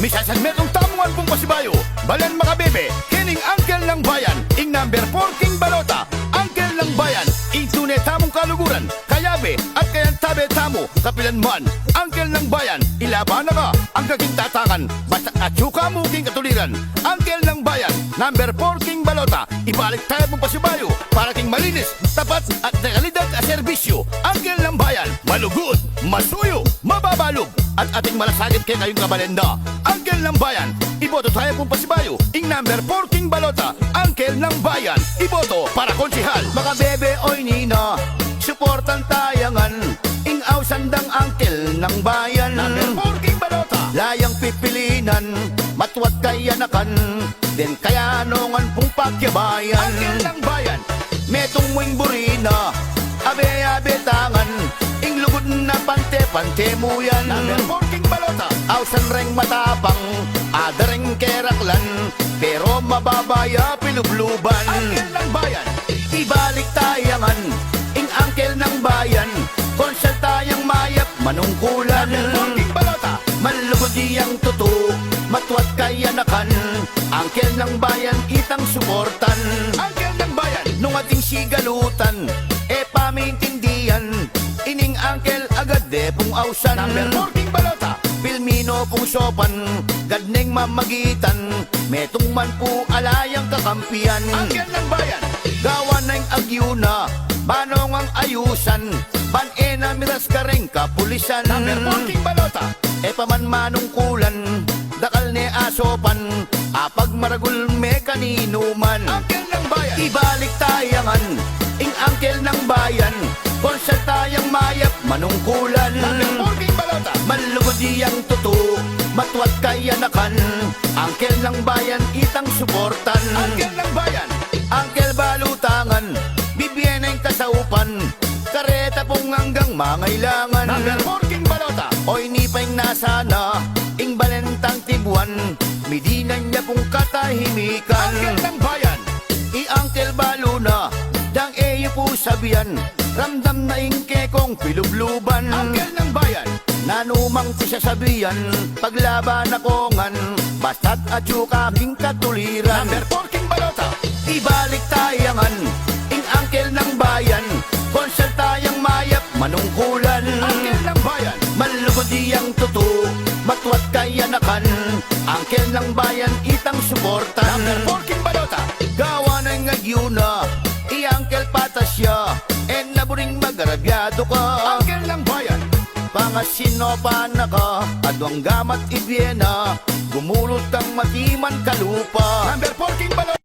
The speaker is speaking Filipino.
Misasan metong tamungan pong pasibayo, balan makabebe, kining angkel ng bayan, ing number 4 King Balota, angkel ng bayan, ing tunay tamong kaluguran, kayabe at kayang tabe tamo, kapilan man, angkel ng bayan, ilaban na ka, ang kaking tatakan, basta atsuka mo king katuliran, angkel ng bayan, number 4 King Balota, ibalik tayo pong pasibayo, para king malinis, tapat at dekalidad at serbisyo, angkel ng bayan, malugod, masuyo, mababalog, at ating malasagit kay kayong kabalenda, angkel ng bayan, iboto tayo pong pasibayo, ing number 4 King Balota, angkel ng bayan, iboto para konsihal. Mga bebe oy nina, suportan tayangan, ing ausandang angkel ng bayan, number 4 King Balota, layang pipilinan, matwat kayanakan, din kayanongan pong pagyabayan, angkel ng bayan, metong wing burina, abe-abe tangan, ing lugod na pante-pante mo yan, number 4 King Balota, ausan reng matapang, adareng keraklan, pero mababaya pilubluban, angkel ng bayan, ibalik tayangan, ing angkel ng bayan, konsel tayang mayap manungkulan, number 4 King Balota, manlugod diyang tuto, matwat kayanakan, angkel ng bayan itang suportan, angkel ng bayan, nung ating sigalutan, e pamintindihan, ining angkel agad de pong ausan, number 4 King Balota, Pilmino pong sopan, gadneng mamagitan, metong man po alayang kakampiyan, angkel ng bayan, gawa na yung agyuna, banong ang ayusan, ban-ena miras ka rin kapulisan, number 4 King Balota, e paman manungkulan, dakal ne asopan, apag maragul me kanino man, angkel ng bayan, ibalik tayangan, ing angkel ng bayan, konsel tayang mayap manungkulan, number 4 King Balota, manlugod diyang tuto, matwat kayanakan, angkel ng bayan itang suportan, angkel ng bayan, angkel balutangan, bibyeneng kasaupan, kareta pong hanggang mangailangan, number 4 King Balota, oy nipeng nasana, ing balentang tibuan, midinan niya pong katahimikan, angkel ng bayan, i-angkel baluna, dang eyo po sabihan, ramdam na ingke kong pilubluban, angkel ng bayan, nanumang pisasabihan, paglaban akongan, basta't atsuka king katuliran, number 4 King Balota, ibalik tayangan, ing angkel ng bayan, konsel tayang mayap manungkulan, angkel ng bayan, manlugod diyang tuto, matwat kayanakan, angkel ng bayan itang suportan, number 4 King Balota, gawa na yung agyuna, i-angkel patasya, en naburing magarabyado ka, angkel ng bayan, pangasinopan na ka, adwang gamat ibyena, gumulot ang matiman kalupa,